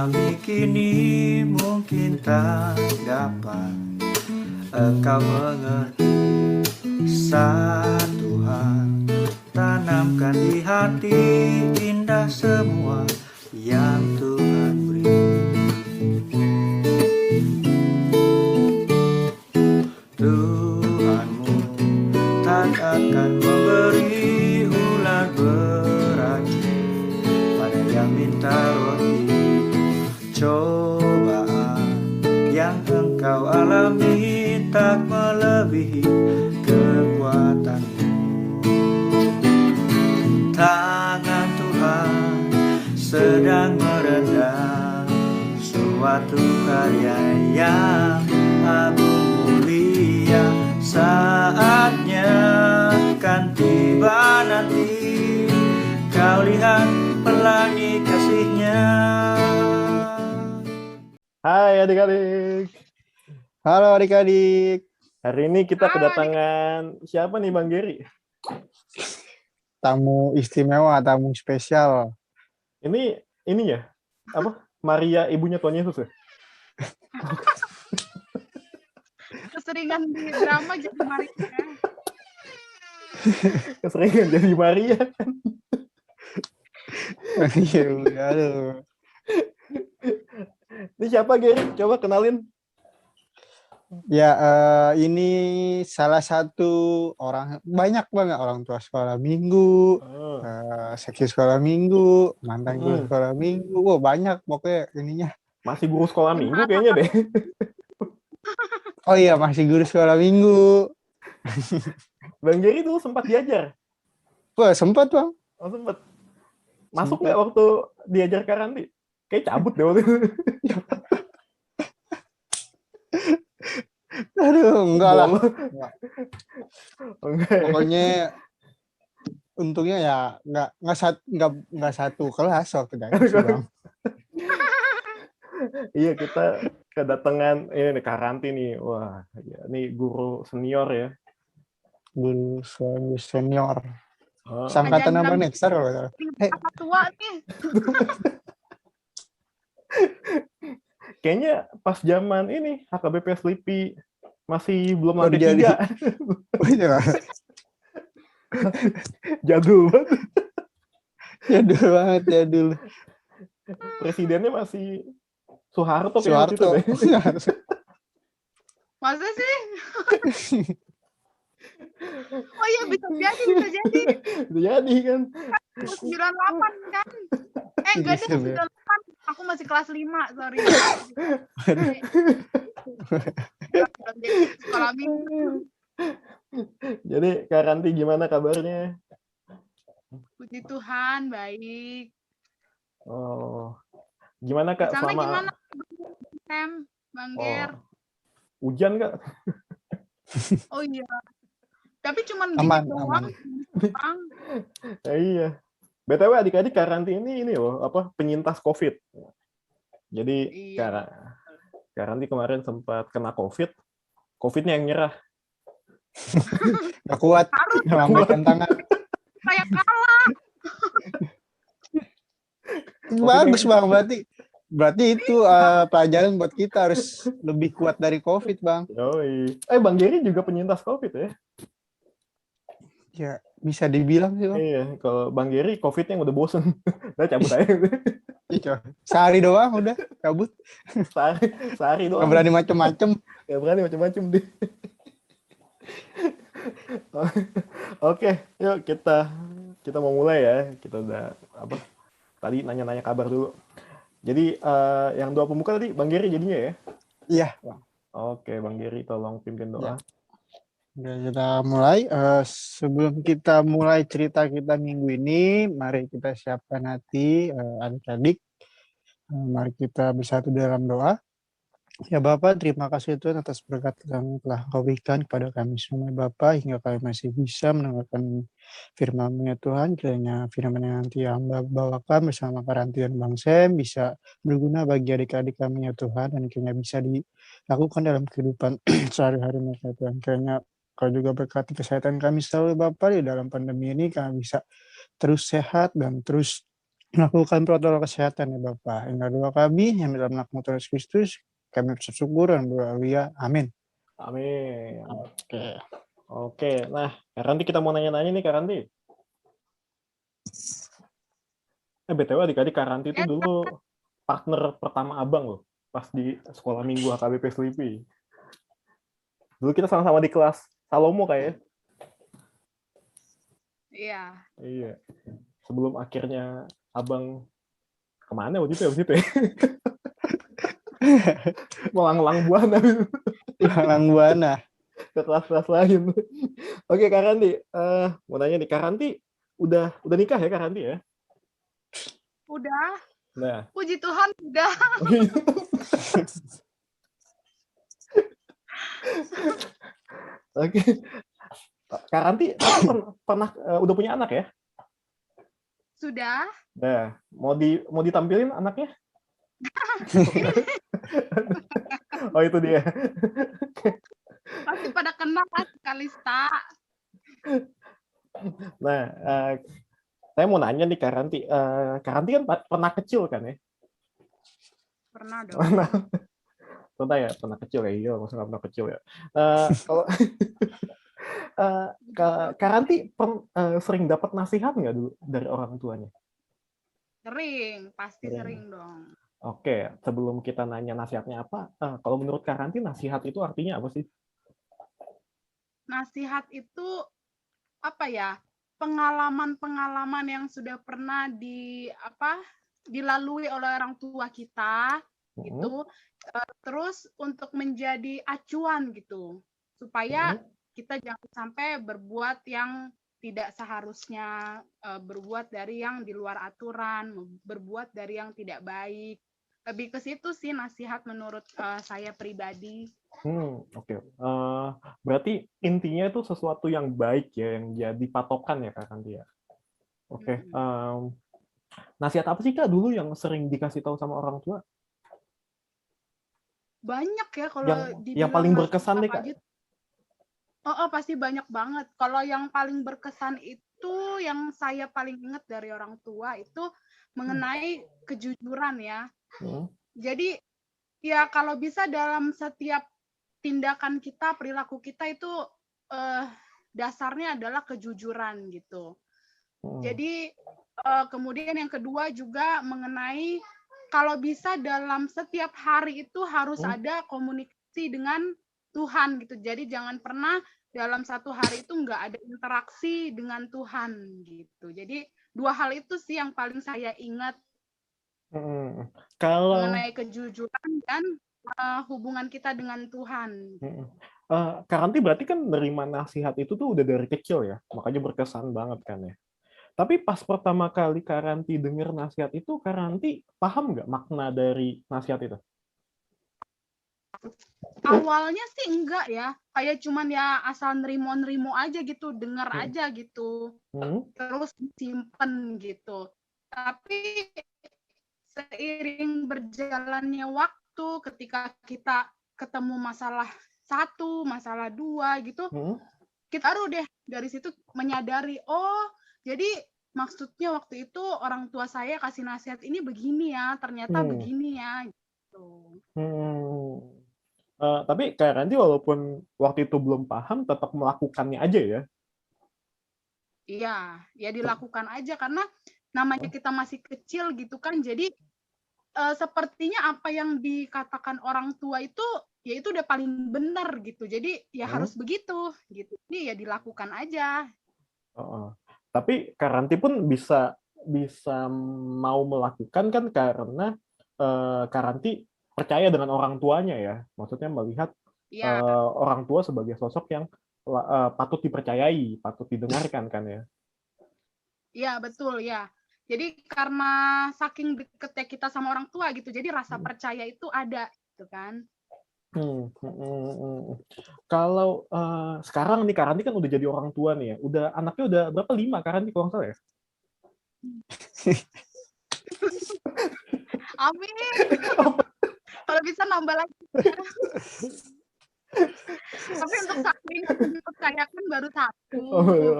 kami kini mungkin tak dapat engkau mengerti. Satu hal tanamkan di hati, indah semua yang Tuhan beri. Tuhanmu tak akan memberi ular beracun pada yang minta roti. Cobaan yang engkau alami tak melebihi kekuatanmu. Tangan Tuhan sedang meredam suatu karya yang agung mulia. Saatnya kan tiba nanti, kau lihat pelangi kasih-Nya. Hai adik-adik. Halo adik-adik. Hari ini kita kedatangan siapa nih Bang Geri? Tamu istimewa, tamu spesial. Ini ya? Apa? Maria ibunya Tuhan Yesus ya? Keseringan di drama jadi Maria. Keseringan jadi Maria. Iya, aduh. Ini siapa Geri? Coba kenalin. Ya, ini salah satu orang, banyak banget orang tua sekolah minggu, seksi sekolah minggu, mantan guru sekolah minggu. Wah, banyak pokoknya ininya. Masih guru sekolah minggu kayaknya deh. Oh iya, masih guru sekolah minggu. Bang Geri dulu sempat diajar. Wah, sempat Bang. Oh, sempat. Masuk nggak waktu diajar karanti? Kayak cabut deh waktu itu. Aduh, enggak lah. Enggak. Pokoknya untungnya ya enggak satu kelas waktu itu, Bang. Iya, kita kedatangan ini karanti nih. Wah, ya, ini guru senior ya. Guru senior. Oh. Sangkatan apa nih? Ntar kalau Tua nih. Kayaknya pas zaman ini HKBP Sleepy masih belum lantai 3. Jadul banget. Jadul banget, jadul. Presidennya masih Soeharto. Masa sih? Oh iya, bisa jadi. Bisa jadi kan. 98 kan? Enggak deh, 98. Aku masih kelas 5, sorry. Sekolah minggu. Jadi karanti gimana kabarnya? Puji Tuhan, baik. Oh. Gimana Kak Sana selama gimana? Sam, Bang Ger. Hujan nggak? Oh iya. Tapi cuman aman, dikit aman. doang. Iya. BTW adik-adik karanti ini loh, apa penyintas COVID. Jadi karanti kemarin sempat kena COVID. COVID-nya yang nyerah. Nggak kuat. Melambaikan tangan. Kayak kalah. Bagus Bang, berarti itu pelajaran buat kita harus lebih kuat dari COVID, Bang. Yoi. Bang Geri juga penyintas COVID ya? Ya, bisa dibilang sih, Bang. Iya, kalau Bang Geri COVID-nya udah bosen. Udah cabut aja. Sehari doang udah cabut. Sehari doang. Nggak berani macem-macem. Nggak berani macem-macem deh. Oke, yuk kita mau mulai ya. Kita udah tadi nanya-nanya kabar dulu. Jadi yang doa pembuka tadi Bang Geri jadinya ya? Iya, Bang. Oke, Bang Geri tolong pimpin doa. Ya. Udah kita mulai. Sebelum kita mulai cerita kita minggu ini, mari kita siapkan hati adik-adik. Mari kita bersatu dalam doa. Ya Bapak, terima kasih Tuhan atas berkat yang telah Kau berikan kepada kami semua Bapak, hingga kami masih bisa mendengarkan firman-Mu ya Tuhan. Kiranya firman yang nanti hamba bawakan bersama Karanti dan Bang Sam bisa berguna bagi adik-adik kami ya Tuhan, dan kiranya bisa dilakukan dalam kehidupan sehari-hari mereka Tuhan. Kiranya Kau juga berkati kesehatan kami selalu Bapak, di dalam pandemi ini kami bisa terus sehat dan terus melakukan protokol kesehatan ya Bapak. Inilah doa kami yang dalam nama Tuhan Yesus Kristus, kami bersyukur dan berdoa. Amin. Amin. Oke. Oke, nah Karanti kita mau nanya-nanya nih Karanti. BTW adik-adik Karanti itu Eh, dulu partner pertama abang loh, pas di sekolah minggu HKBP Slipi. Dulu kita sama-sama di kelas Salomo kayak. Iya. Iya. Sebelum akhirnya abang kemana waktu itu ya? Melang-lang buana Lang Buana. ke kelas-kelas lain. Oke Karanti, mau nanya nih Karanti udah nikah ya Karanti ya? Udah. Nah. Puji Tuhan udah. Oke. Karanti pernah udah punya anak ya? Sudah. Nah, mau ditampilin anaknya? Oh itu dia. Pasti pada kenal kan Kalista. Nah, saya mau nanya nih Karanti. Karanti kan pernah kecil kan ya? Pernah dong. Pernah ya, pernah kecil ya. Iya, maksudnya pernah kecil ya. Kalau Karanti sering dapat nasihat nggak dulu dari orang tuanya? Sering, pasti sering dong. Oke, sebelum kita nanya nasihatnya apa, kalau menurut Karanti nasihat itu artinya apa sih? Nasihat itu apa ya? Pengalaman-pengalaman yang sudah pernah dilalui oleh orang tua kita gitu. Terus untuk menjadi acuan gitu. Supaya kita jangan sampai berbuat yang tidak seharusnya, berbuat dari yang di luar aturan, berbuat dari yang tidak baik. Lebih ke situ sih nasihat menurut saya pribadi. Oke. Berarti intinya itu sesuatu yang baik ya, yang jadi patokan ya Kak Kanti ya. Oke. Nasihat apa sih Kak dulu yang sering dikasih tahu sama orang tua? Banyak ya kalau yang paling berkesan nih Kak. Pasti banyak banget. Kalau yang paling berkesan itu yang saya paling ingat dari orang tua itu mengenai kejujuran ya. Jadi ya kalau bisa dalam setiap tindakan kita, perilaku kita itu dasarnya adalah kejujuran gitu. Jadi kemudian yang kedua juga mengenai kalau bisa dalam setiap hari itu harus ada komunikasi dengan Tuhan gitu. Jadi jangan pernah dalam satu hari itu nggak ada interaksi dengan Tuhan gitu. Jadi dua hal itu sih yang paling saya ingat. Mengenai kejujuran dan hubungan kita dengan Tuhan. Karanti berarti kan nerima nasihat itu tuh udah dari kecil ya, makanya berkesan banget kan ya. Tapi pas pertama kali Karanti dengar nasihat itu, Karanti paham nggak makna dari nasihat itu? Awalnya sih enggak ya, kayak cuman ya asal nerimo aja gitu, dengar aja gitu, terus simpen gitu. Tapi seiring berjalannya waktu, ketika kita ketemu masalah 1, masalah 2 gitu, kita baru deh dari situ menyadari, oh jadi maksudnya waktu itu orang tua saya kasih nasihat ini begini ya, ternyata begini ya gitu. Tapi Kak Ranti walaupun waktu itu belum paham, tetap melakukannya aja ya? Iya, ya dilakukan aja karena namanya kita masih kecil gitu kan, jadi sepertinya apa yang dikatakan orang tua itu ya itu udah paling benar gitu, jadi ya harus begitu gitu, jadi ya dilakukan aja. Tapi Kak Ranti pun bisa mau melakukan kan karena Kak Ranti percaya dengan orang tuanya ya, maksudnya melihat orang tua sebagai sosok yang patut dipercayai, patut didengarkan kan ya? Iya betul ya. Jadi karena saking deketnya kita sama orang tua gitu, jadi rasa percaya itu ada gitu kan. Kalau sekarang nih Kak Ranti kan udah jadi orang tua nih ya, anaknya udah berapa, 5 Kak Ranti kalau nggak salah ya? Amin. Kalau bisa nambah lagi. Tapi untuk saat ini dipercayakan baru 1.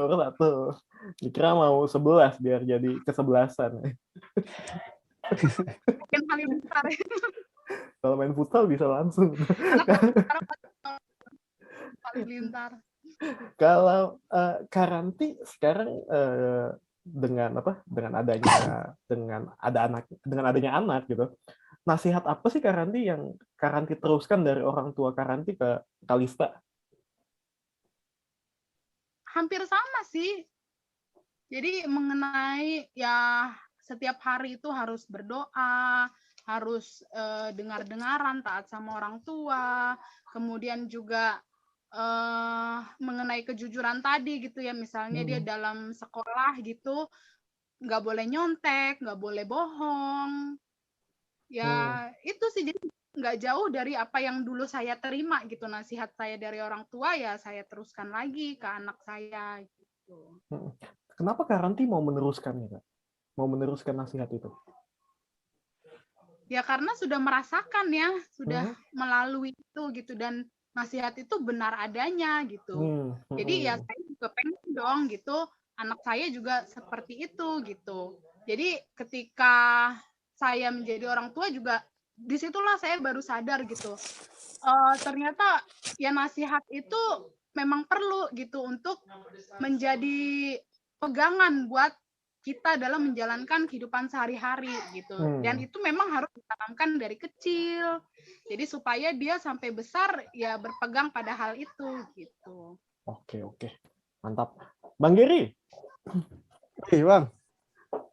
Baru 1. Dikira mau 11 biar jadi ke-11-an. Mungkin Halilintar. Kalau main futsal bisa langsung. Halilintar. Kalau Karanti sekarang dengan apa? Dengan adanya anak gitu. Nasihat apa sih Karanti yang Karanti teruskan dari orang tua Karanti ke Kalista? Hampir sama sih. Jadi mengenai ya setiap hari itu harus berdoa, harus dengar-dengaran, taat sama orang tua, kemudian juga mengenai kejujuran tadi gitu ya, misalnya dia dalam sekolah gitu nggak boleh nyontek, nggak boleh bohong. Ya itu sih, jadi nggak jauh dari apa yang dulu saya terima gitu, nasihat saya dari orang tua ya saya teruskan lagi ke anak saya gitu. Kenapa Karanti mau meneruskannya, Kak? Mau meneruskan nasihat itu? Ya karena sudah merasakan ya, sudah melalui itu gitu, dan nasihat itu benar adanya gitu. Jadi ya saya juga pengen dong gitu, anak saya juga seperti itu gitu. Jadi ketika saya menjadi orang tua juga disitulah saya baru sadar gitu. Ternyata ya nasihat itu memang perlu gitu untuk menjadi pegangan buat kita dalam menjalankan kehidupan sehari-hari gitu. Dan itu memang harus ditanamkan dari kecil. Jadi supaya dia sampai besar ya berpegang pada hal itu gitu. Oke. Mantap. Bang Geri. Bang.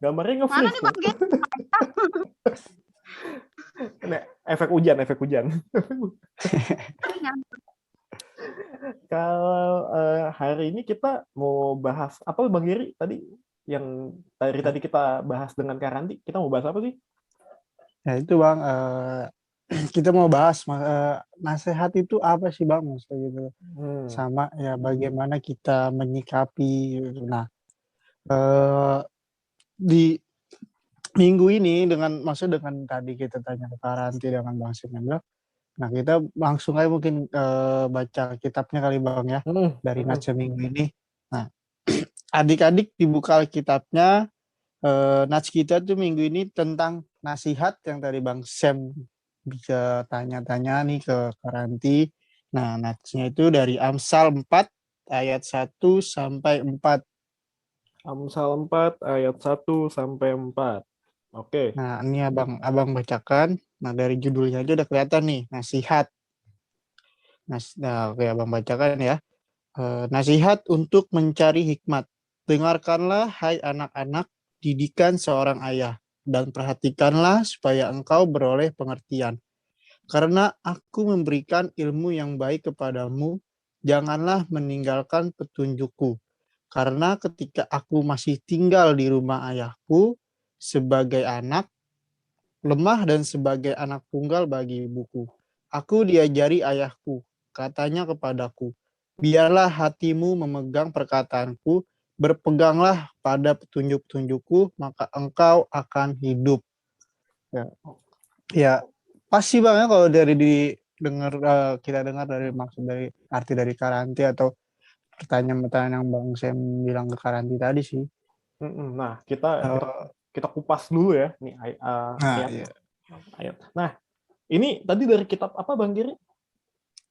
Gambarnya nge-freeze. Mana nih Bang Geri? Efek hujan. Kalau hari ini kita mau bahas apa Bang Geri tadi yang tadi kita bahas dengan Karanti, kita mau bahas apa sih? Ya itu Bang, kita mau bahas nasihat itu apa sih Bang, maksudnya gitu. Sama ya bagaimana kita menyikapi gitu. Nah, di minggu ini dengan tadi kita tanya ke Karanti dengan Bang Simendra, nah kita langsung aja mungkin baca kitabnya kali Bang ya, dari Nats minggu ini. Nah, adik-adik dibuka kitabnya. Nats kita tuh minggu ini tentang nasihat yang tadi Bang Sam bisa tanya-tanya nih ke Karanti. Nah, natsnya itu dari Amsal 4 ayat 1 sampai 4. Amsal 4 ayat 1 sampai 4. Oke. Nah, ini Abang bacakan. Nah, dari judulnya aja udah kelihatan nih, nasihat. Nah, oke Abang bacakan ya. Nasihat untuk mencari hikmat. Dengarkanlah hai anak-anak didikan seorang ayah, dan perhatikanlah supaya engkau beroleh pengertian. Karena aku memberikan ilmu yang baik kepadamu, janganlah meninggalkan petunjukku. Karena ketika aku masih tinggal di rumah ayahku, sebagai anak, lemah dan sebagai anak tunggal bagi ibuku, aku diajari ayahku, katanya kepadaku, biarlah hatimu memegang perkataanku, berpeganglah pada petunjuk-petunjukku, maka engkau akan hidup. Ya pasti Bang ya kalau kita dengar dari maksud dari arti dari Karanti atau pertanyaan-pertanyaan yang Bang Sam bilang ke Karanti tadi sih. Nah, kita kupas dulu ya nih ayat. Nah, ini tadi dari kitab apa Bang Giri?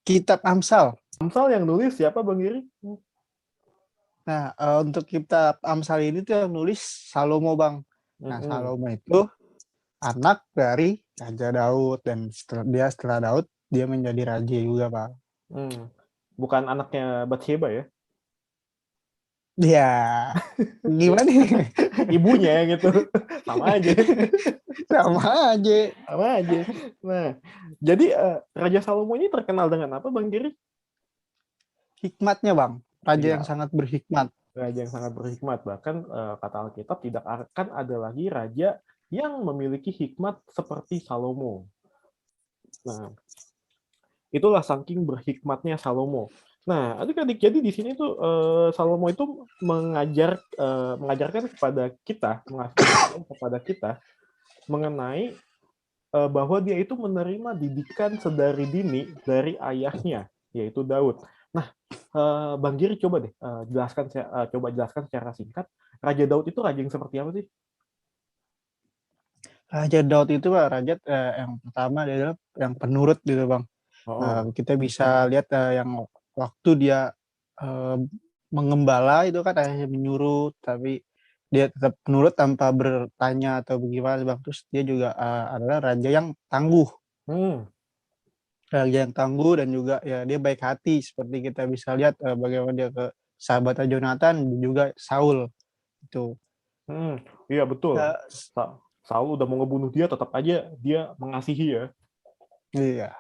Kitab Amsal. Amsal yang nulis siapa Bang Giri? Nah, untuk kitab Amsal ini tuh yang nulis Salomo Bang. Nah, Salomo itu anak dari Raja Daud, dan setelah Daud dia menjadi raja juga Bang. Bukan anaknya Bathsheba ya? Ya, gimana nih? Ibunya gitu. Sama aja. Nah, jadi Raja Salomo ini terkenal dengan apa Bang Giri? Hikmatnya Bang. Raja yang sangat berhikmat. Raja yang sangat berhikmat. Bahkan kata Alkitab tidak akan ada lagi raja yang memiliki hikmat seperti Salomo. Nah, itulah saking berhikmatnya Salomo. Nah, adik-adik, jadi di sini tuh Salomo itu mengajarkan kepada kita mengenai bahwa dia itu menerima didikan sedari dini dari ayahnya, yaitu Daud. Bang Giri coba deh jelaskan secara singkat, Raja Daud itu raja yang seperti apa sih? Raja Daud itu Pak, raja yang pertama adalah yang penurut gitu Bang. Oh, Kita bisa lihat yang waktu dia eh, mengembala itu kan hanya menyuruh, tapi dia tetap menurut tanpa bertanya atau bagaimana Bang. Terus dia juga adalah raja yang tangguh. hmm, Raja yang tangguh dan juga ya dia baik hati seperti kita bisa lihat bagaimana dia ke sahabatnya Jonathan dan juga Saul itu. hmm, iya betul. Ya, Saul udah mau ngebunuh dia, tetap aja dia mengasihi ya. iya.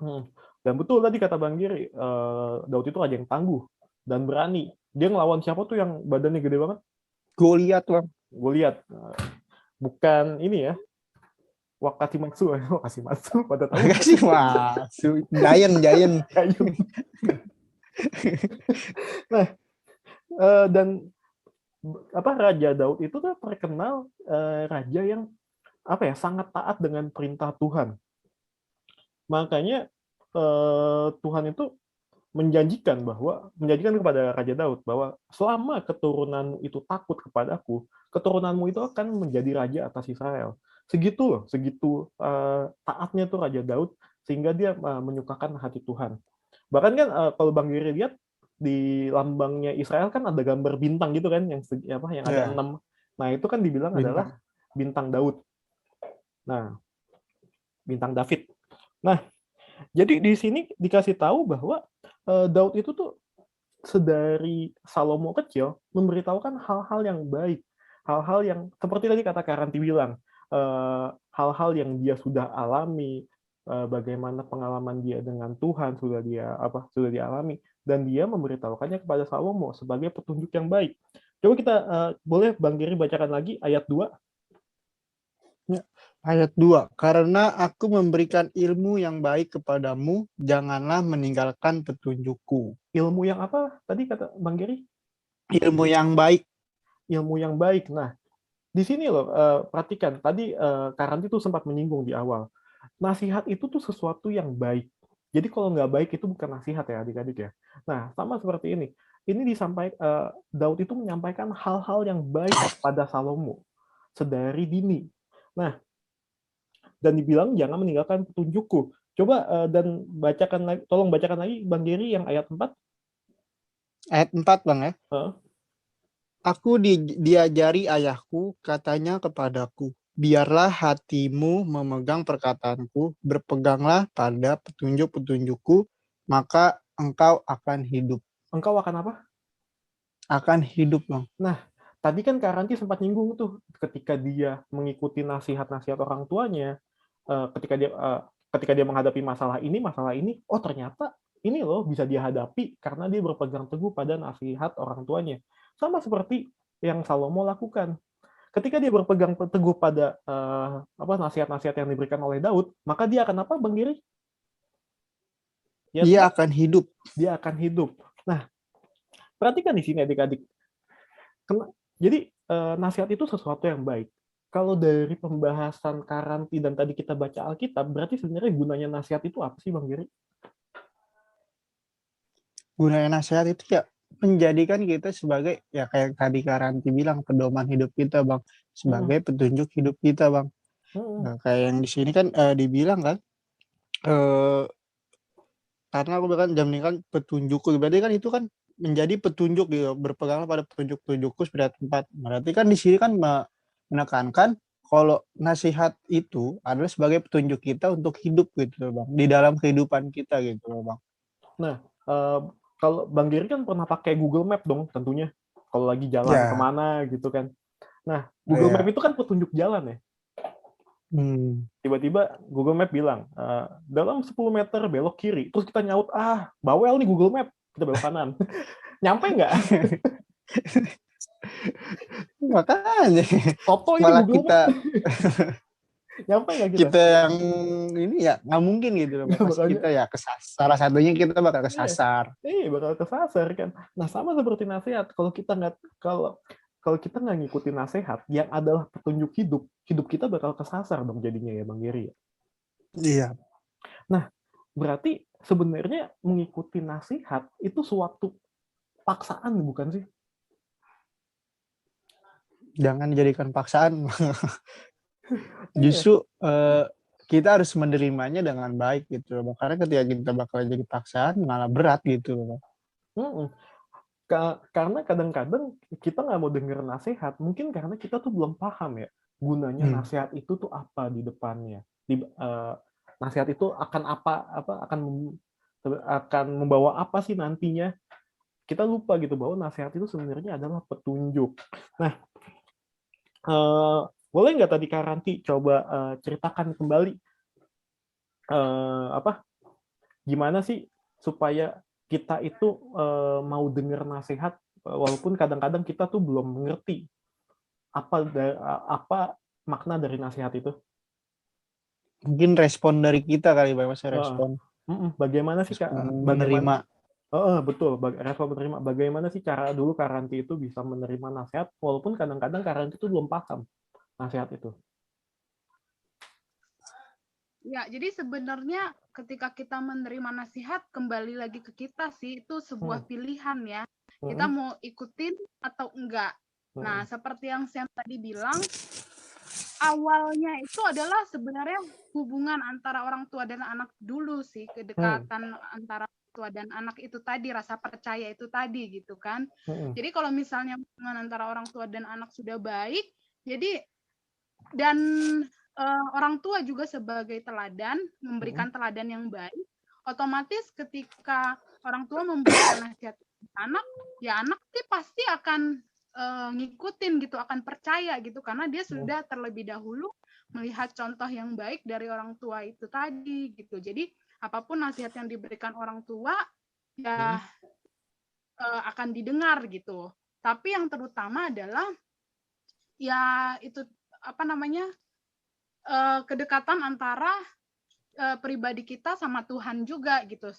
Hmm. Dan betul tadi kata Bang Giri, Daud itu raja yang tangguh dan berani. Dia ngelawan siapa tuh yang badannya gede banget? Goliat Bang. Gue lihat, bukan ini ya, Wakashimatsu, Wakashimatsu, pada tahu. Makasih Mas. Giant. Kayu. Nah, dan Raja Daud itu tuh terkenal raja yang sangat taat dengan perintah Tuhan. Makanya Tuhan itu menjanjikan kepada Raja Daud bahwa selama keturunanmu itu takut kepadaku, keturunanmu itu akan menjadi raja atas Israel. Segitu taatnya tuh Raja Daud sehingga dia menyukakan hati Tuhan. Bahkan kan kalau Bang Giri lihat di lambangnya Israel kan ada gambar bintang gitu kan yang ada 6. Nah, itu kan dibilang adalah bintang Daud. Nah, bintang David. Nah, jadi di sini dikasih tahu bahwa Daud itu tuh sedari Salomo kecil memberitahukan hal-hal yang baik, hal-hal yang seperti tadi kata Karanti bilang, hal-hal yang dia sudah alami, bagaimana pengalaman dia dengan Tuhan sudah dialami, dan dia memberitahukannya kepada Salomo sebagai petunjuk yang baik. Coba kita boleh Bang Giri bacakan lagi ayat 2. Ayat 2, karena aku memberikan ilmu yang baik kepadamu, janganlah meninggalkan petunjukku. Ilmu yang apa tadi kata Bang Giri? Ilmu yang baik. Ilmu yang baik. Nah, di sini loh, perhatikan. Tadi Karanti tuh sempat menyinggung di awal. Nasihat itu tuh sesuatu yang baik. Jadi kalau nggak baik itu bukan nasihat ya adik-adik ya. Nah, sama seperti ini. Ini disampaikan, Daud itu menyampaikan hal-hal yang baik pada Salomo sedari dini. Nah, dan dibilang jangan meninggalkan petunjukku. Coba dan tolong bacakan lagi Bang Giri yang ayat 4. Ayat 4 Bang ya. Aku diajari ayahku, katanya kepadaku, biarlah hatimu memegang perkataanku, berpeganglah pada petunjuk-petunjukku, maka engkau akan hidup. Engkau akan apa? Akan hidup Bang. Nah, tadi kan Karanti sempat nyinggung tuh ketika dia mengikuti nasihat-nasihat orang tuanya, ketika dia menghadapi masalah ini, oh ternyata ini loh bisa dihadapi karena dia berpegang teguh pada nasihat orang tuanya. Sama seperti yang Salomo lakukan. Ketika dia berpegang teguh pada nasihat-nasihat yang diberikan oleh Daud, maka dia akan apa, Bang Giri? Dia akan hidup. Dia akan hidup. Nah, perhatikan di sini adik-adik. Jadi nasihat itu sesuatu yang baik. Kalau dari pembahasan Karanti dan tadi kita baca Alkitab, berarti sebenarnya gunanya nasihat itu apa sih, Bang Giri? Gunanya nasihat itu ya menjadikan kita sebagai, ya kayak tadi Karanti bilang, pedoman hidup kita Bang, sebagai petunjuk hidup kita Bang. Nah, kayak yang di sini kan dibilang kan, karena aku bilang kan petunjukku, berarti kan itu kan menjadi petunjuk gitu, berpeganglah pada petunjuk-petunjukku seperti tempat. Berarti kan di sini kan menekankan kalau nasihat itu adalah sebagai petunjuk kita untuk hidup gitu Bang, di dalam kehidupan kita gitu Bang. Nah, kalau Bang Giri kan pernah pakai Google Map dong tentunya, kalau lagi jalan kemana gitu kan. Nah, Google Map itu kan petunjuk jalan ya. Tiba-tiba Google Map bilang, dalam 10 meter belok kiri. Terus kita nyaut, bawel nih Google Map. Kita belok kanan. Nyampe nggak? Makanya. Soto ini malah Google kita nyampe nggak kita yang ini ya nggak mungkin gitu loh. Kita ya salah satunya kita bakal kesasar. Bakal kesasar kan. Nah, sama seperti nasihat. Kalau kita nggak ngikutin nasihat yang adalah petunjuk hidup kita bakal kesasar dong jadinya ya Bang Giri. Iya. Nah, berarti sebenarnya mengikuti nasihat itu suatu paksaan, bukan sih? Jangan dijadikan paksaan. Iya. Justru kita harus menerimanya dengan baik gitu loh. Karena ketika kita bakal jadi paksaan malah berat gitu loh. Mm-mm. Karena kadang-kadang kita nggak mau denger nasihat, mungkin karena kita tuh belum paham ya gunanya nasihat itu tuh apa di depannya. Nasihat itu akan akan membawa apa sih nantinya. Kita lupa gitu bahwa nasihat itu sebenarnya adalah petunjuk. Nah, boleh nggak tadi Karanti coba ceritakan kembali gimana sih supaya kita itu mau dengar nasihat walaupun kadang-kadang kita tuh belum mengerti apa makna dari nasihat itu. Mungkin respon dari kita kali Bang, Mas, respon. Bagaimana sih menerima? Betul, respon menerima. Bagaimana sih cara dulu Karanti itu bisa menerima nasihat walaupun kadang-kadang Karanti itu belum paham nasihat itu. Ya, jadi sebenarnya ketika kita menerima nasihat, kembali lagi ke kita sih, itu sebuah pilihan ya. Kita mau ikutin atau enggak. Nah, seperti yang Sam tadi bilang, awalnya itu adalah sebenarnya hubungan antara orang tua dan anak dulu sih, kedekatan antara orang tua dan anak itu tadi, rasa percaya itu tadi gitu kan. Jadi kalau misalnya hubungan antara orang tua dan anak sudah baik, jadi dan orang tua juga sebagai teladan, memberikan teladan yang baik, otomatis ketika orang tua memberikan nasihat anak, ya anak sih pasti akan ngikutin gitu, akan percaya gitu, karena dia sudah terlebih dahulu melihat contoh yang baik dari orang tua itu tadi gitu. Jadi apapun nasihat yang diberikan orang tua ya akan didengar gitu. Tapi yang terutama adalah ya itu kedekatan antara pribadi kita sama Tuhan juga gitu,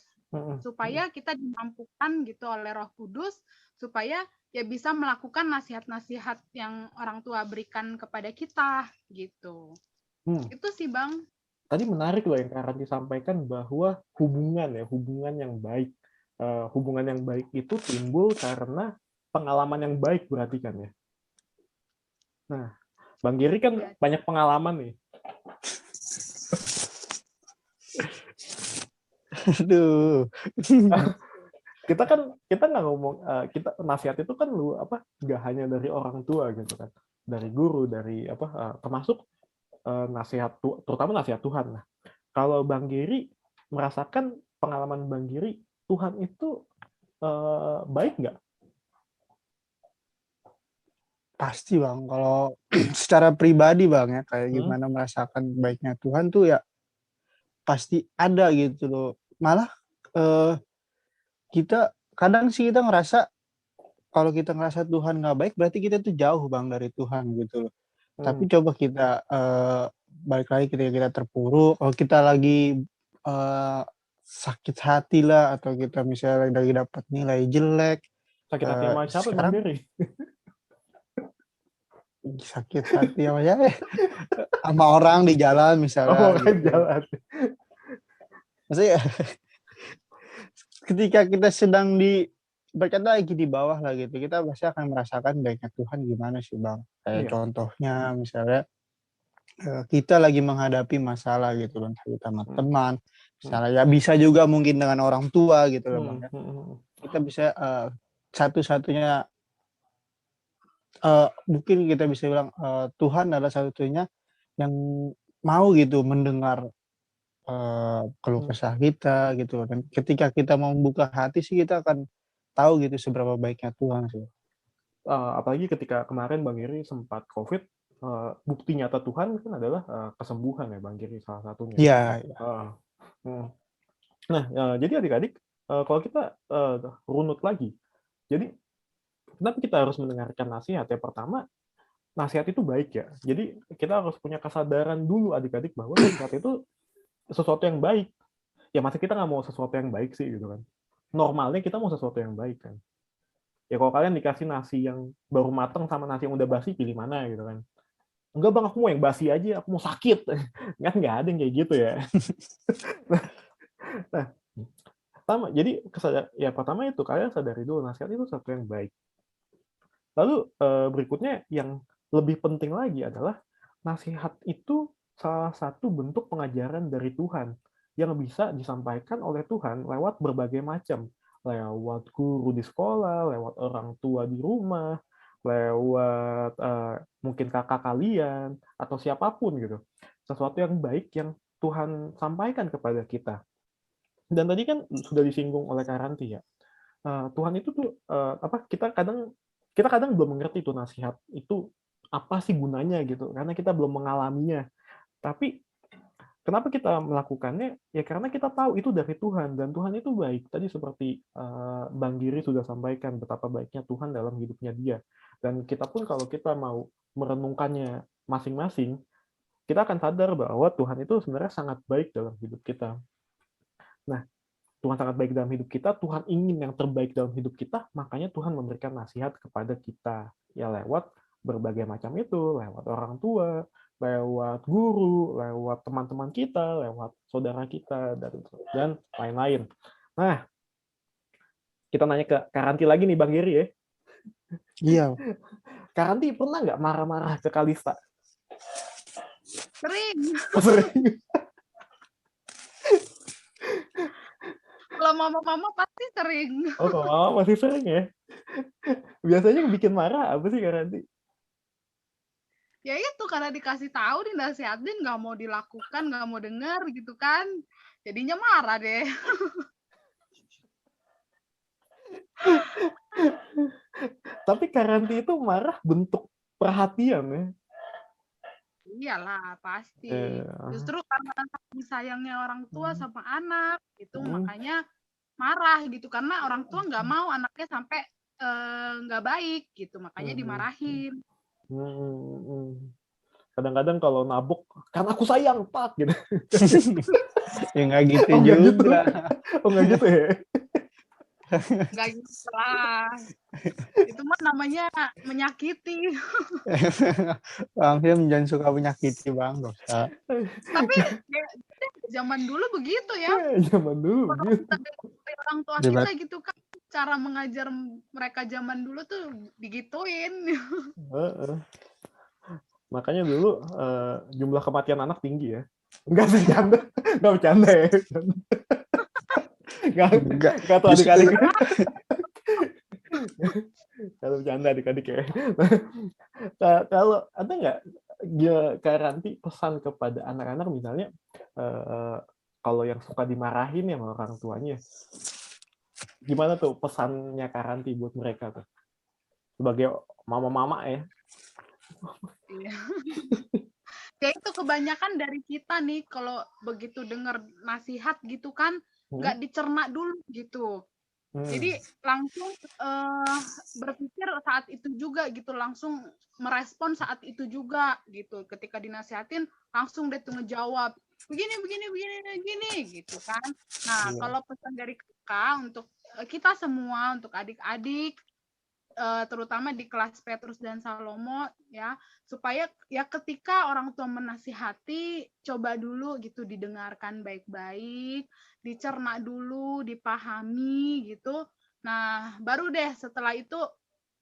supaya kita dimampukan gitu oleh Roh Kudus supaya ya bisa melakukan nasihat-nasihat yang orang tua berikan kepada kita gitu. Itu sih Bang. Tadi menarik loh yang Karanti sampaikan bahwa hubungan yang baik, hubungan yang baik itu timbul karena pengalaman yang baik berarti kan ya. Nah, Bang Giri kan banyak pengalaman nih. Aduh. kita nggak ngomong kita nasihat itu kan nggak hanya dari orang tua gitu kan, dari guru, dari termasuk nasihat terutama nasihat Tuhan. Nah, kalau Bang Giri merasakan pengalaman Bang Giri, Tuhan itu baik nggak? Pasti Bang, kalau secara pribadi Bang ya, kayak gimana merasakan baiknya Tuhan tuh ya pasti ada gitu loh. Malah kita kadang sih kita ngerasa kalau kita ngerasa Tuhan nggak baik berarti kita tuh jauh Bang dari Tuhan gitu loh. Tapi coba kita balik lagi ketika kita terpuruk, kalau kita lagi sakit hati lah, atau kita misalnya lagi dapat nilai jelek. Sakit hati sama siapa Bang Giri? Sakit hati sama siapa? Sama orang di jalan misalnya. Orang di jalan. Maksudnya ketika kita sedang berkata lagi di bawah lah gitu, kita pasti akan merasakan baiknya Tuhan gimana sih Bang. Kayak contohnya misalnya kita lagi menghadapi masalah gitu loh, entah sama teman, misalnya ya bisa juga mungkin dengan orang tua gitu loh Bang ya. Kita bisa satu-satunya mungkin kita bisa bilang Tuhan adalah satu-satunya yang mau gitu mendengar keluh kesah kita gitu. Dan ketika kita mau membuka hati sih kita akan tahu gitu seberapa baiknya Tuhan sih. Apalagi ketika kemarin Bang Giri sempat COVID, bukti nyata Tuhan kan adalah kesembuhan ya Bang Giri salah satunya. Iya. Nah, jadi adik-adik kalau kita runut lagi, jadi kenapa kita harus mendengarkan nasihat? Ya pertama, nasihat itu baik ya. Jadi kita harus punya kesadaran dulu adik-adik bahwa nasihat itu sesuatu yang baik. Ya masa kita nggak mau sesuatu yang baik sih gitu kan. Normalnya kita mau sesuatu yang baik kan. Ya kalau kalian dikasih nasi yang baru matang sama nasi yang udah basi, pilih mana gitu kan. Enggak Bang, aku mau yang basi aja, aku mau sakit. Kan nggak ada yang kayak gitu ya. Nah, Jadi ya pertama itu kalian sadari dulu nasihat itu sesuatu yang baik. Lalu berikutnya yang lebih penting lagi adalah nasihat itu salah satu bentuk pengajaran dari Tuhan yang bisa disampaikan oleh Tuhan lewat berbagai macam, lewat guru di sekolah, lewat orang tua di rumah, lewat mungkin kakak kalian atau siapapun gitu. Sesuatu yang baik yang Tuhan sampaikan kepada kita. Dan tadi kan sudah disinggung oleh Karanti ya. Tuhan itu tuh kita kadang belum mengerti tuh nasihat itu apa sih gunanya gitu karena kita belum mengalaminya. Tapi kenapa kita melakukannya? Ya karena kita tahu itu dari Tuhan dan Tuhan itu baik. Tadi seperti Bang Giri sudah sampaikan betapa baiknya Tuhan dalam hidupnya dia. Dan kita pun kalau kita mau merenungkannya masing-masing, kita akan sadar bahwa Tuhan itu sebenarnya sangat baik dalam hidup kita. Nah, Tuhan sangat baik dalam hidup kita, Tuhan ingin yang terbaik dalam hidup kita, makanya Tuhan memberikan nasihat kepada kita. Ya lewat berbagai macam itu, lewat orang tua, lewat guru, lewat teman-teman kita, lewat saudara kita, dan lain-lain. Nah, kita nanya ke Karanti lagi nih, Bang Giri ya. Iya. Karanti pernah nggak marah-marah ke Kalista? Sering. Sering. Kalau mama-mama pasti sering. Oh, kalau mama masih sering ya? Biasanya yang bikin marah apa sih Karanti? Ya itu karena dikasih tahu, dinasihatin, nggak mau dilakukan, nggak mau dengar gitu kan. Jadinya marah deh. Tapi Karanti itu marah bentuk perhatian ya? Iyalah, pasti. Justru karena saking sayangnya orang tua sama anak, itu makanya marah gitu. Karena orang tua nggak mau anaknya sampai nggak baik gitu, makanya dimarahin. Kadang-kadang kalau nabuk, karena aku sayang, Pak, gitu. Ya nggak gitu juga. Oh, nggak gitu ya? Nggak gitu lah. Itu mah namanya menyakiti. Bang Film jangan suka menyakiti, Bang. Dosa. Tapi zaman dulu begitu ya. Zaman dulu begitu. Orang tua kita gitu kan, cara mengajar mereka zaman dulu tuh digituin. Makanya dulu jumlah kematian anak tinggi ya. Enggak bercanda ya. Enggak tuh adik-adik. Kalau bercanda adik-adik ya. Kalau ada nggak Karanti pesan kepada anak-anak misalnya kalau yang suka dimarahin ya sama orang tuanya, gimana tuh pesannya Karanti buat mereka tuh sebagai mama-mama ya? Ya itu kebanyakan dari kita nih kalau begitu dengar nasihat gitu kan nggak dicerna dulu gitu. Jadi langsung berpikir saat itu juga gitu, langsung merespon saat itu juga gitu. Ketika dinasihatin langsung deh tuh ngejawab begini gitu kan. Nah, kalau pesan dari kakak untuk kita semua, untuk adik-adik terutama di kelas Petrus dan Salomo ya, supaya ya ketika orang tua menasihati coba dulu gitu didengarkan baik-baik, dicerna dulu, dipahami gitu. Nah, baru deh setelah itu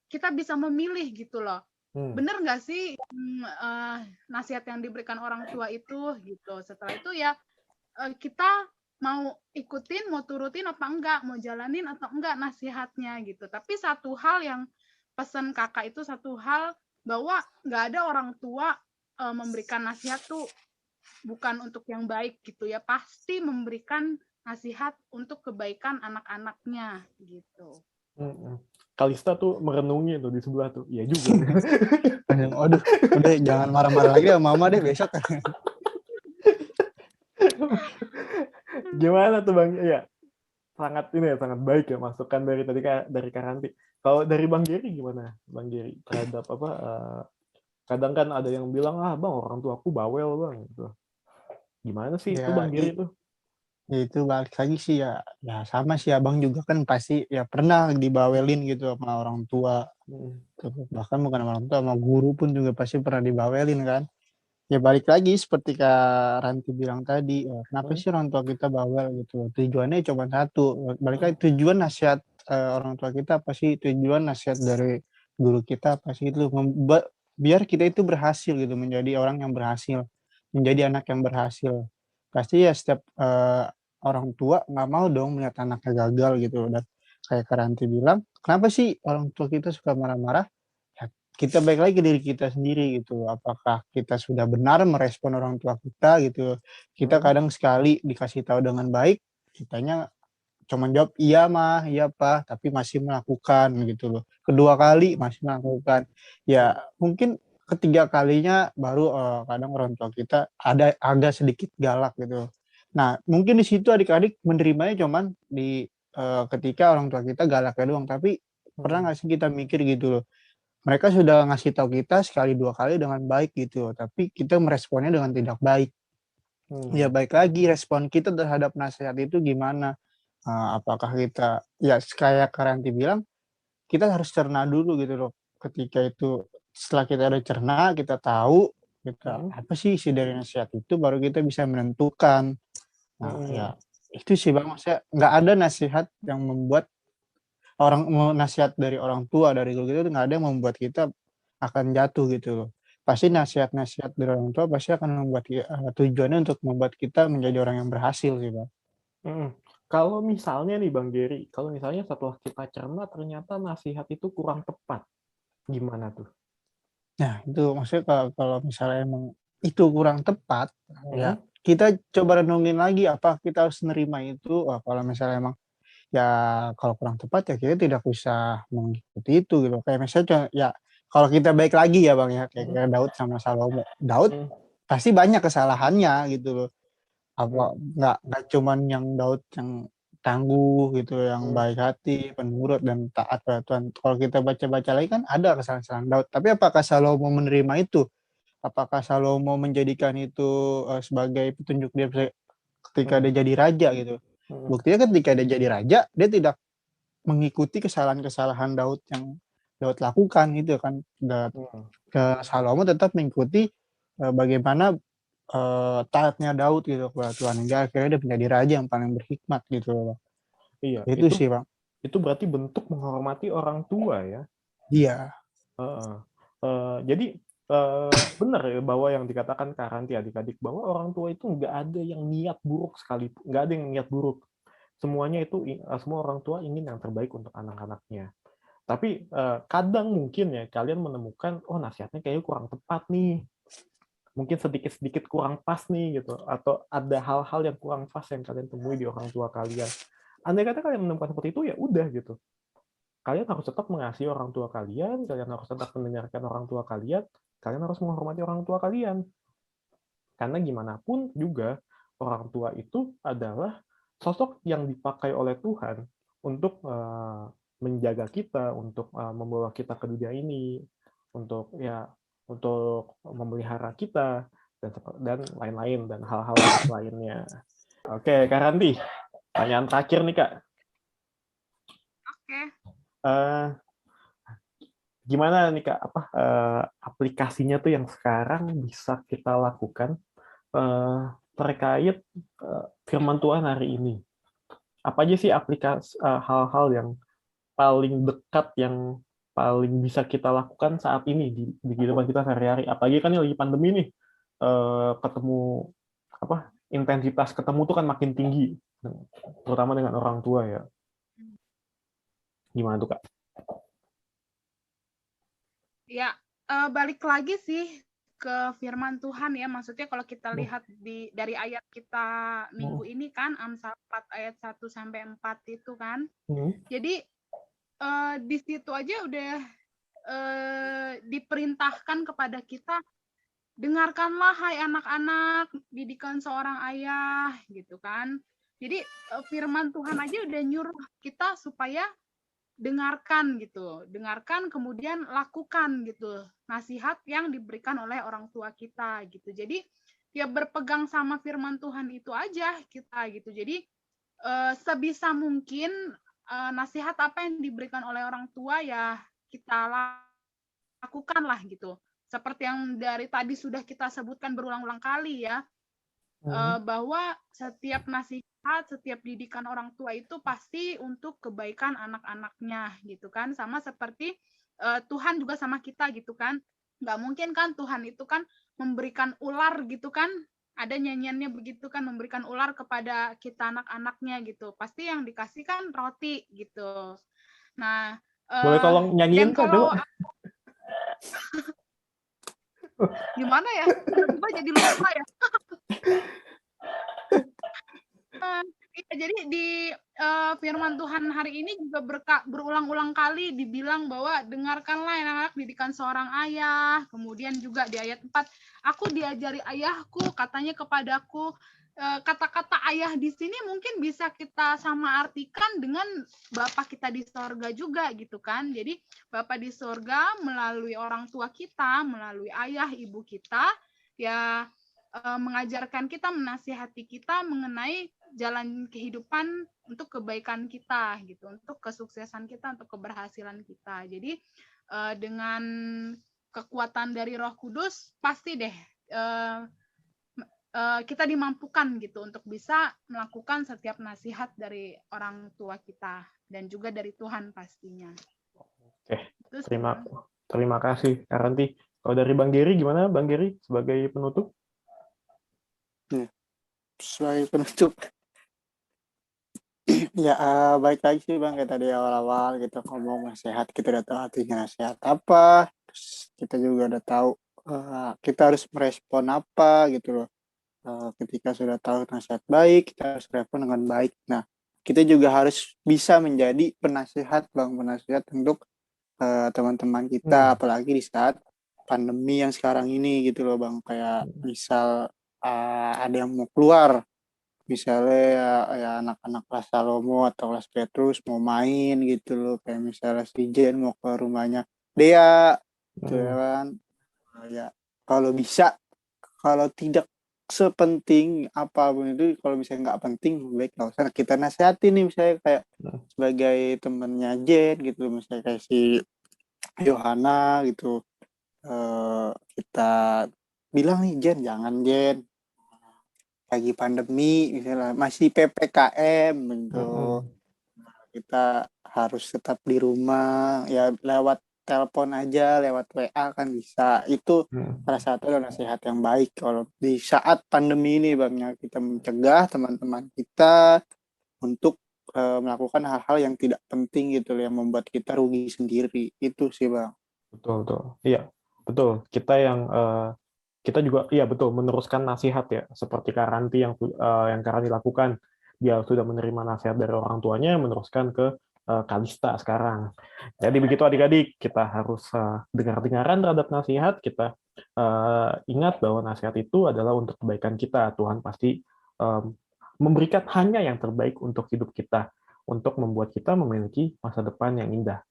kita bisa memilih gitu loh. Bener nggak sih nasihat yang diberikan orang tua itu gitu. Setelah itu ya kita mau ikutin, mau turutin apa enggak, mau jalanin atau enggak nasihatnya gitu. Tapi satu hal yang pesan kakak itu, satu hal bahwa nggak ada orang tua memberikan nasihat tuh bukan untuk yang baik gitu ya. Pasti memberikan nasihat untuk kebaikan anak-anaknya gitu. Kalista tuh merenungi tuh di sebelah tuh. Iya juga. Aduh, udah jangan marah-marah lagi sama mama deh besok. Gimana tuh Bang? Ya, sangat baik ya masukan dari Karanti. Kalau dari Bang Giri gimana, Bang Giri terhadap apa? Kadang kan ada yang bilang Bang orang tua aku bawel Bang. Gitu. Gimana sih itu Bang Giri tuh? Ya itu balik lagi sih ya sama sih Abang juga kan pasti ya pernah dibawelin gitu sama orang tua. Bahkan bukan sama orang tua, sama guru pun juga pasti pernah dibawelin kan. Ya balik lagi seperti Kak Ranti bilang tadi, kenapa sih orang tua kita bawel gitu? Tujuannya cuma satu. Balik lagi tujuan nasihat orang tua kita apa sih? Tujuan nasihat dari guru kita apa sih itu? Biar kita itu berhasil gitu, menjadi orang yang berhasil, menjadi anak yang berhasil. Pasti ya setiap orang tua nggak mau dong melihat anaknya gagal gitu. Dan kayak Kak Ranti bilang, kenapa sih orang tua kita suka marah-marah? Kita baik lagi ke diri kita sendiri gitu. Apakah kita sudah benar merespon orang tua kita gitu. Kita kadang sekali dikasih tahu dengan baik, kitanya cuma jawab iya mah, iya pak, tapi masih melakukan gitu loh. Kedua kali masih melakukan. Ya mungkin ketiga kalinya baru kadang orang tua kita ada agak sedikit galak gitu. Nah mungkin di situ adik-adik menerimanya cuman di ketika orang tua kita galaknya doang. Tapi pernah nggak sih kita mikir gitu loh, mereka sudah ngasih tahu kita sekali dua kali dengan baik gitu, tapi kita meresponnya dengan tidak baik. Ya baik lagi respon kita terhadap nasihat itu gimana? Apakah kita ya kayak Karanti bilang, kita harus cerna dulu gitu loh. Ketika itu setelah kita ada cerna, kita tahu kita apa sih isi dari nasihat itu, baru kita bisa menentukan. Nah ya itu sih Bang, maksudnya nggak ada nasihat yang membuat nasihat dari orang tua, dari guru kita, nggak ada yang membuat kita akan jatuh gitu loh. Pasti nasihat-nasihat dari orang tua pasti akan membuat tujuannya untuk membuat kita menjadi orang yang berhasil sih Bang. Kalau misalnya nih Bang Geri, kalau misalnya setelah kita cerna ternyata nasihat itu kurang tepat, gimana tuh? Nah itu maksudnya kalau misalnya emang itu kurang tepat, ya kita coba renungin lagi apa kita harus nerima itu. Kalau misalnya emang ya kalau kurang tepat ya kita tidak usah mengikuti itu gitu. Kayak misalnya ya kalau kita baik lagi ya Bang ya, kayak Daud sama Salomo. Daud pasti banyak kesalahannya gitu loh. Apa nggak cuman yang Daud yang tangguh gitu, yang baik hati, penurut dan taat pada Tuhan. Kalau kita baca-baca lagi kan ada kesalahan-kesalahan Daud. Tapi apakah Salomo menerima itu? Apakah Salomo menjadikan itu sebagai petunjuk dia ketika dia jadi raja gitu? Buktinya ketika dia jadi raja, dia tidak mengikuti kesalahan-kesalahan Daud yang Daud lakukan gitu kan. Ke Salomo tetap mengikuti bagaimana taatnya Daud gitu kepada Tuhan, hingga akhirnya dia menjadi raja yang paling berhikmat gitu loh. Iya, Itu sih Bang. itu berarti bentuk menghormati orang tua ya. Iya. Jadi benar ya bahwa yang dikatakan Karanti adik-adik, bahwa orang tua itu nggak ada yang niat buruk sekalipun, nggak ada yang niat buruk. Semuanya itu semua orang tua ingin yang terbaik untuk anak-anaknya. Tapi kadang mungkin ya kalian menemukan nasihatnya kayaknya kurang tepat nih, mungkin sedikit-sedikit kurang pas nih gitu, atau ada hal-hal yang kurang pas yang kalian temui di orang tua kalian. Andai kata kalian menemukan seperti itu, ya udah gitu. Kalian harus tetap mengasihi orang tua kalian harus tetap mendengarkan orang tua kalian harus menghormati orang tua kalian. Karena gimana pun juga orang tua itu adalah sosok yang dipakai oleh Tuhan untuk menjaga kita, untuk membawa kita ke dunia ini, untuk memelihara kita dan lain-lain dan hal-hal lainnya. Oke, Kak Ranti, pertanyaan terakhir nih Kak. Oke. Gimana nih Kak, aplikasinya tuh yang sekarang bisa kita lakukan terkait firman Tuhan hari ini? Apa aja sih aplikasi hal-hal yang paling dekat yang paling bisa kita lakukan saat ini di kehidupan kita sehari-hari? Apalagi kan ini lagi pandemi nih, ketemu intensitas ketemu tuh kan makin tinggi, terutama dengan orang tua ya. Gimana tuh Kak? Ya, balik lagi sih ke firman Tuhan ya. Maksudnya kalau kita lihat dari ayat kita minggu ini kan, Amsal 4 ayat 1 sampai 4 itu kan. Jadi di situ aja udah diperintahkan kepada kita, dengarkanlah hai anak-anak didikan seorang ayah gitu kan. Jadi firman Tuhan aja udah nyuruh kita supaya dengarkan gitu, dengarkan kemudian lakukan gitu nasihat yang diberikan oleh orang tua kita gitu. Jadi ya berpegang sama firman Tuhan itu aja kita gitu. Jadi sebisa mungkin nasihat apa yang diberikan oleh orang tua ya kita lakukan lah gitu. seperti yang dari tadi sudah kita sebutkan berulang-ulang kali ya, bahwa setiap nasihat, setiap didikan orang tua itu pasti untuk kebaikan anak-anaknya gitu kan. Sama seperti Tuhan juga sama kita gitu kan. Nggak mungkin kan Tuhan itu kan memberikan ular gitu kan. Ada nyanyiannya begitu kan, memberikan ular kepada kita anak-anaknya gitu. Pasti yang dikasih kan roti gitu. Nah, Boleh tolong nyanyiin dan Kak, kalau coba? gimana ya? Tiba-tiba jadi lupa ya. Iya, jadi di firman Tuhan hari ini juga berulang-ulang kali dibilang bahwa dengarkanlah anak-anak didikan seorang ayah. Kemudian juga di ayat 4, aku diajari ayahku, katanya kepadaku. Kata-kata ayah di sini mungkin bisa kita sama artikan dengan Bapa kita di sorga juga gitu kan. Jadi Bapa di sorga melalui orang tua kita, melalui ayah ibu kita, ya mengajarkan kita, menasihati kita mengenai jalan kehidupan untuk kebaikan kita gitu, untuk kesuksesan kita, untuk keberhasilan kita. Jadi dengan kekuatan dari Roh Kudus pasti deh kita dimampukan gitu untuk bisa melakukan setiap nasihat dari orang tua kita dan juga dari Tuhan pastinya. Oke, terima kasih Kak Ranti. Kalau dari Bang Geri gimana Bang Geri sebagai penutup? Sebagai penutup, ya baik lagi sih Bang, kayak tadi awal-awal kita ngomong nasihat, kita udah tahu artinya nasihat apa, terus kita juga udah tahu kita harus merespon apa gitu loh. Ketika sudah tahu nasihat baik, kita harus respon dengan baik. Nah, kita juga harus bisa menjadi penasihat Bang, penasihat untuk teman-teman kita, apalagi di saat pandemi yang sekarang ini gitu loh Bang. Kayak misal ada yang mau keluar, misalnya ya anak-anak kelas Salomo atau kelas Petrus mau main gitu loh, kayak misalnya si Jen mau ke rumahnya Dea gitu ya kan. Ya kalau bisa, kalau tidak sepenting apapun itu, kalau misalnya nggak penting, baik nggak usah kita nasihati nih, misalnya kayak sebagai temennya Jen gitu, misalnya kayak si Yohana gitu, kita bilang nih Jen, jangan Jen, lagi pandemi misalnya, masih PPKM gitu, kita harus tetap di rumah, ya lewat telepon aja, lewat WA kan bisa. Itu salah satu nasihat yang baik kalau di saat pandemi ini Bang, ya kita mencegah teman-teman kita untuk melakukan hal-hal yang tidak penting gitu, yang membuat kita rugi sendiri. Itu sih Bang. Betul. Iya, betul. Kita juga iya betul meneruskan nasihat ya, seperti Karanti yang Karanti lakukan. Dia sudah menerima nasihat dari orang tuanya, meneruskan ke Kalista sekarang. Jadi begitu adik-adik, kita harus dengar-dengaran terhadap nasihat, kita ingat bahwa nasihat itu adalah untuk kebaikan kita. Tuhan pasti memberikan hanya yang terbaik untuk hidup kita, untuk membuat kita memiliki masa depan yang indah.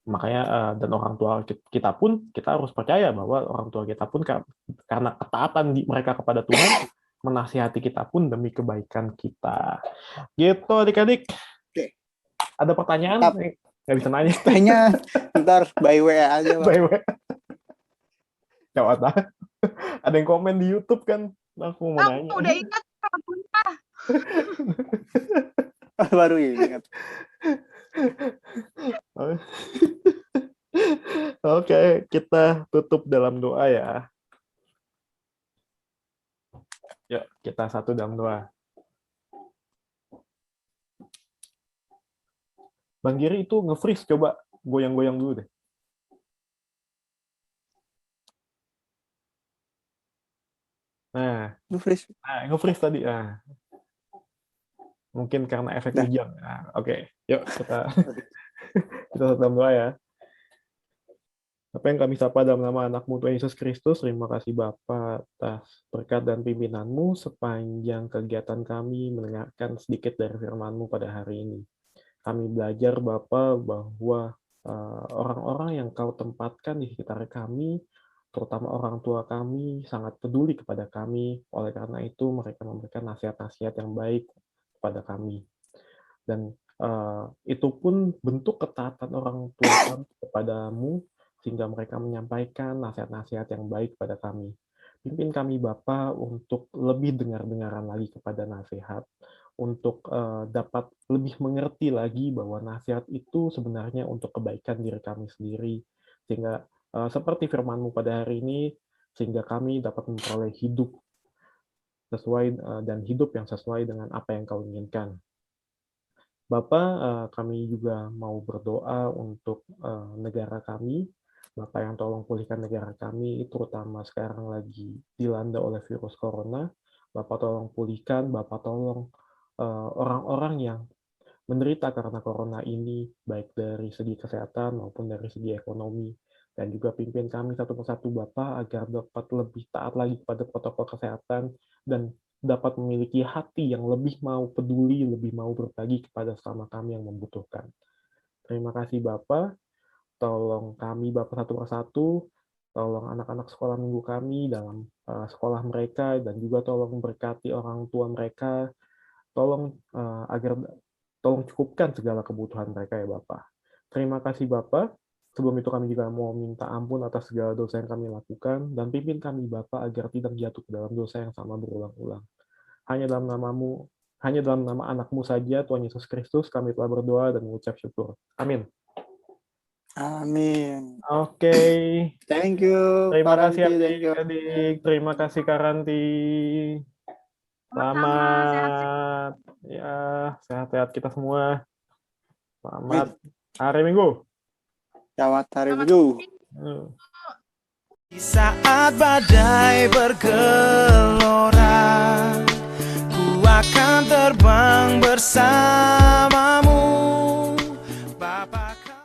Makanya dan orang tua kita pun, kita harus percaya bahwa orang tua kita pun karena ketaatan mereka kepada Tuhan, menasihati kita pun demi kebaikan kita. Gitu adik-adik. Oke. Ada pertanyaan? Nggak bisa nanya. Tanya ntar by WA aja Bang. By WA. Coba ada yang komen di YouTube kan? Aku mau nanya. Udah ingat baru ingat. Oke, kita tutup dalam doa ya. Yuk, kita satu dalam doa. Bang Giri itu nge-freeze, coba goyang-goyang dulu deh. Nah, nge-freeze tadi. Nah. Mungkin karena efek hujan. Nah, Oke. Yuk kita satu dalam doa ya. Apa yang kami sapa dalam nama anak-Mu Tuhan Yesus Kristus, terima kasih Bapa atas berkat dan pimpinan-Mu sepanjang kegiatan kami mendengarkan sedikit dari firman-Mu pada hari ini. Kami belajar Bapa bahwa orang-orang yang Kau tempatkan di sekitar kami, terutama orang tua kami, sangat peduli kepada kami. Oleh karena itu mereka memberikan nasihat-nasihat yang baik kepada kami. Dan itu pun bentuk ketaatan orang tua kami kepadamu, sehingga mereka menyampaikan nasihat-nasihat yang baik pada kami. Pimpin kami Bapa untuk lebih dengar-dengaran lagi kepada nasihat, untuk dapat lebih mengerti lagi bahwa nasihat itu sebenarnya untuk kebaikan diri kami sendiri, sehingga seperti firman-Mu pada hari ini, sehingga kami dapat memperoleh hidup sesuai dan hidup yang sesuai dengan apa yang Kau inginkan. Bapa, kami juga mau berdoa untuk negara kami. Bapak yang tolong pulihkan negara kami, terutama sekarang lagi dilanda oleh virus corona. Bapak tolong pulihkan, Bapak tolong orang-orang yang menderita karena corona ini, baik dari segi kesehatan maupun dari segi ekonomi. Dan juga pimpin kami satu persatu Bapak agar dapat lebih taat lagi kepada protokol kesehatan dan dapat memiliki hati yang lebih mau peduli, lebih mau berbagi kepada sesama kami yang membutuhkan. Terima kasih Bapak. Tolong kami Bapak satu persatu, tolong anak-anak sekolah minggu kami dalam sekolah mereka, dan juga tolong berkati orang tua mereka, tolong tolong cukupkan segala kebutuhan mereka ya Bapak. Terima kasih Bapak. Sebelum itu kami juga mau minta ampun atas segala dosa yang kami lakukan, dan pimpin kami Bapak agar tidak jatuh ke dalam dosa yang sama berulang-ulang. Hanya dalam nama anak-Mu saja, Tuhan Yesus Kristus, kami telah berdoa dan mengucap syukur. Amin. Amin. Oke. Thank you. Terima Karanti, kasih thank you. adik-adik. Terima kasih Karanti. Selamat. Ya, sehat-sehat kita semua. Selamat hari Minggu. Selamat hari Minggu. Di saat badai bergelora, ku akan terbang bersama